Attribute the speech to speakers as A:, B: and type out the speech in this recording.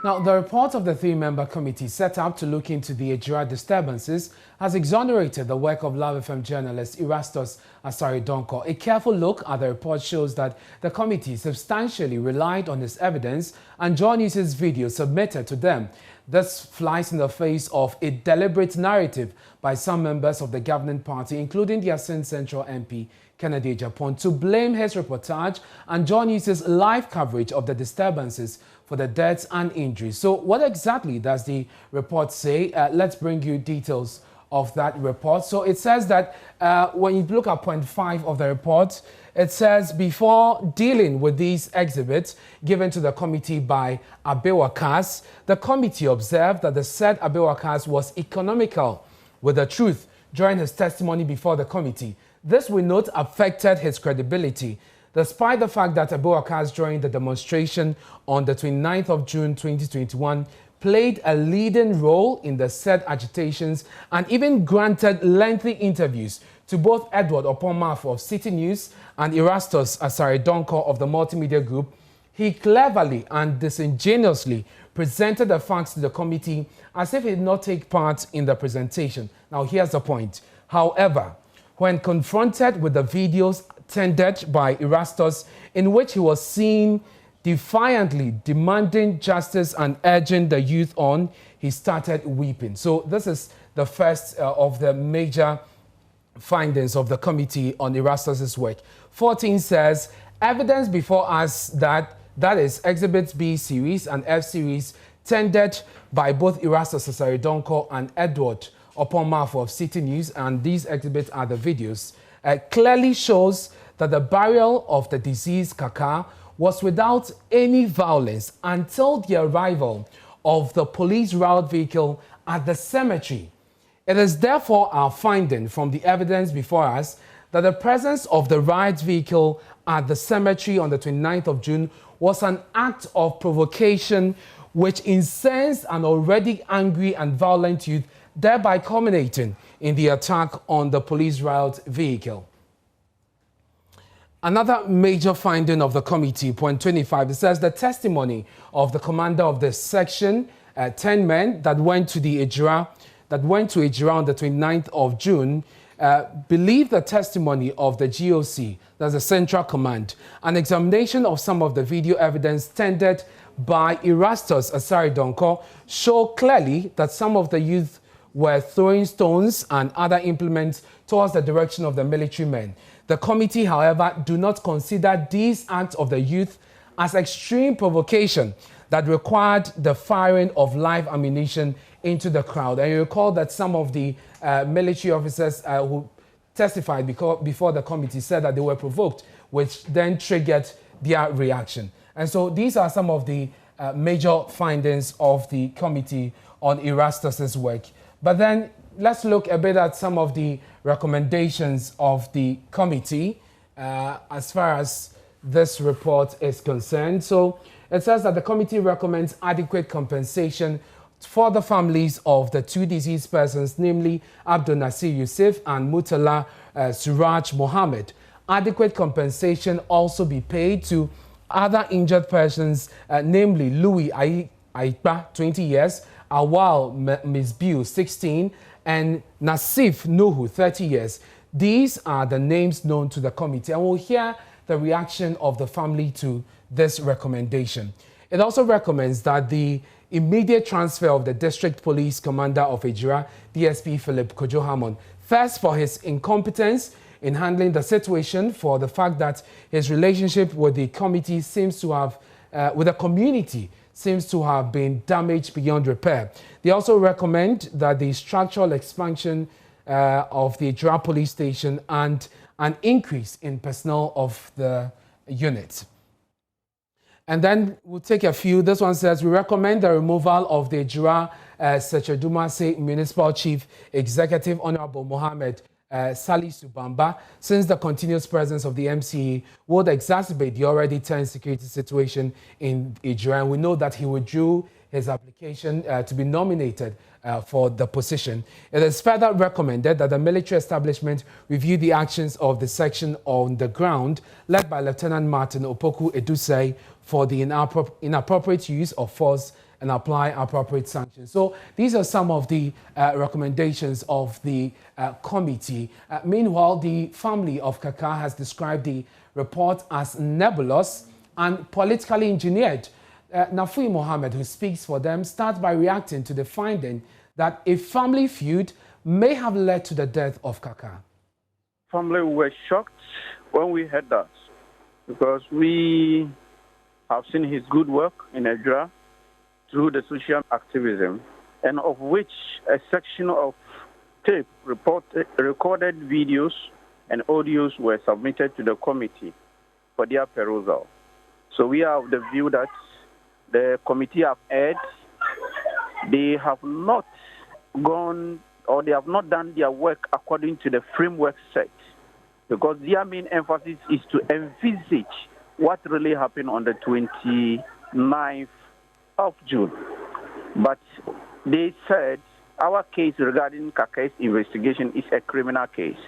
A: Now, the report of the three-member committee set up to look into the Ejura disturbances has exonerated the work of Luv FM journalist Reastus Asare Donkor. A careful look at the report shows that the committee substantially relied on this evidence and John News' video submitted to them. This flies in the face of a deliberate narrative by some members of the governing party, including the Asin Central MP Kennedy Japan, to blame his reportage and John News' live coverage of the disturbances for the deaths and injuries. So what exactly does the report say? Let's bring you details of that report. So it says that when you look at point 5 of the report, it says before dealing with these exhibits given to the committee by Abewakas, the committee observed that the said Abewakas was economical with the truth during his testimony before the committee. This, we note, affected his credibility, despite the fact that Abewakas during the demonstration on the 29th of June 2021 played a leading role in the said agitations and even granted lengthy interviews to both Edward Oponmafo of City News and Reastus Asare Donkor of the Multimedia Group. He cleverly and disingenuously presented the facts to the committee as if he did not take part in the presentation. Now, here's the point. However, when confronted with the videos tendered by Reastus, in which he was seen defiantly demanding justice and urging the youth on, he started weeping. So this is the first of the major findings of the committee on Reastus' work. 14 says, evidence before us that is Exhibit B series and F series tendered by both Reastus Asare Donkor and Edward Oponmafo of City News, and these exhibits are the videos, clearly shows that the burial of the deceased Kaka was without any violence until the arrival of the police route vehicle at the cemetery. It is therefore our finding from the evidence before us that the presence of the riot vehicle at the cemetery on the 29th of June was an act of provocation which incensed an already angry and violent youth, thereby culminating in the attack on the police route vehicle. Another major finding of the committee, point 25, it says the testimony of the commander of the section, 10 men that went to Ejura on the 29th of June, believe the testimony of the GOC, that's the Central Command. An examination of some of the video evidence tendered by Reastus Asare Donkor show clearly that some of the youth were throwing stones and other implements towards the direction of the military men. The committee, however, do not consider these acts of the youth as extreme provocation that required the firing of live ammunition into the crowd. And you recall that some of the military officers who testified before the committee said that they were provoked, which then triggered their reaction. And so these are some of the major findings of the committee on Reastus' work. But then let's look a bit at some of the recommendations of the committee as far as this report is concerned. So it says that the committee recommends adequate compensation for the families of the two deceased persons, namely Abdul Nasir Yusuf and Mutala Suraj Mohammed. Adequate compensation also be paid to other injured persons, namely Louis Aipa, 20 years, Awal Misbiu, 16, and Nasif Nuhu, 30 years. These are the names known to the committee, and we'll hear the reaction of the family to this recommendation. It also recommends that the immediate transfer of the District Police Commander of Ejura, DSP Philip Kojo Hammond, first for his incompetence in handling the situation, for the fact that his relationship with the committee seems to have, with the community, seems to have been damaged beyond repair. They also recommend that the structural expansion of the Ejura police station and an increase in personnel of the unit. And then we'll take a few. This one says, we recommend the removal of the Ejura Sechedumase Municipal Chief Executive Honorable Mohammed Salisu Bamba, since the continuous presence of the MCA would exacerbate the already tense security situation in Ejura. And we know that he withdrew his application to be nominated for the position. It is further recommended that the military establishment review the actions of the section on the ground led by Lieutenant Martin Opoku Edusei for the inappropriate use of force and apply appropriate sanctions. So these are some of the recommendations of the committee. Meanwhile, the family of Kaka has described the report as nebulous and politically engineered. Nafui Mohammed, who speaks for them, starts by reacting to the finding that a family feud may have led to the death of Kaka.
B: Family were shocked when we heard that, because we have seen his good work in Ejura through the social activism, and of which a section of tape recorded videos and audios were submitted to the committee for their perusal. So we are of the view that the committee have erred. They have not gone, or they have not done their work according to the framework set, because their main emphasis is to envisage what really happened on the 29th of June. But they said our case regarding Kaka's investigation is a criminal case.